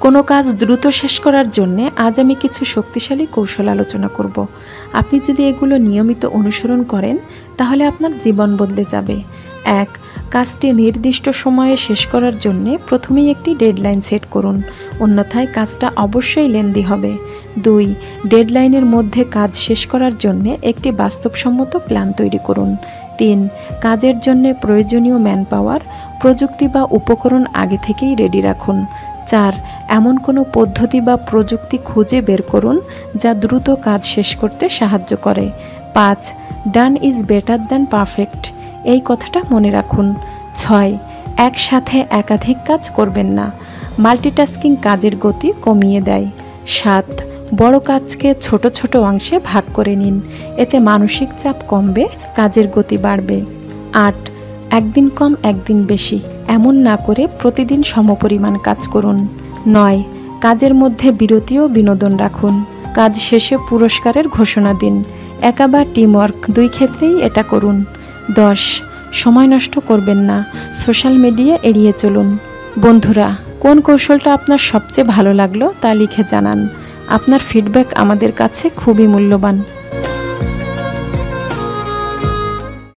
কোনো কাজ দ্রুত শেষ করার জন্য আজ আমি কিছু শক্তিশালী কৌশল আলোচনা করব। আপনি যদি এগুলো নিয়মিত অনুসরণ করেন তাহলে আপনার জীবন বদলে যাবে। 1. কাজটি নির্দিষ্ট সময়ে শেষ করার জন্য প্রথমেই একটি ডেডলাইন সেট করুন, অন্যথায় কাজটা অবশ্যই লেন্দি হবে। 2. ডেডলাইনের মধ্যে কাজ শেষ করার জন্য একটি বাস্তবসম্মত প্ল্যান তৈরি করুন। 3. কাজের জন্য প্রয়োজনীয় ম্যানপাওয়ার, প্রযুক্তি বা উপকরণ আগে থেকেই রেডি রাখুন। 4. এমন কোনো পদ্ধতি বা প্রযুক্তি খুঁজে বের করুন যা দ্রুত কাজ শেষ করতে সাহায্য করে। 5. Done is better than perfect, এই কথাটা মনে রাখুন। 6. একসাথে একাধিক কাজ করবেন না, মাল্টিটাস্কিং কাজের গতি কমিয়ে দেয়। 7. বড় কাজকে ছোট ছোট অংশে ভাগ করে নিন, এতে মানসিক চাপ কমবে, কাজের গতি বাড়বে। 8. একদিন কম একদিন বেশি এমন না করে প্রতিদিন সমপরিমাণ কাজ করুন। 9. কাজের মধ্যে বিরতি ও বিনোদন রাখুন, কাজ শেষে পুরস্কারের ঘোষণা দিন, একা বা টিমওয়ার্ক দুই ক্ষেত্রেই এটা করুন। 10. সময় নষ্ট করবেন না, সোশ্যাল মিডিয়া এড়িয়ে চলুন। বন্ধুরা, কোন কৌশলটা আপনার সবচেয়ে ভালো লাগলো তা লিখে জানান। আপনার ফিডব্যাক আমাদের কাছে খুবই মূল্যবান।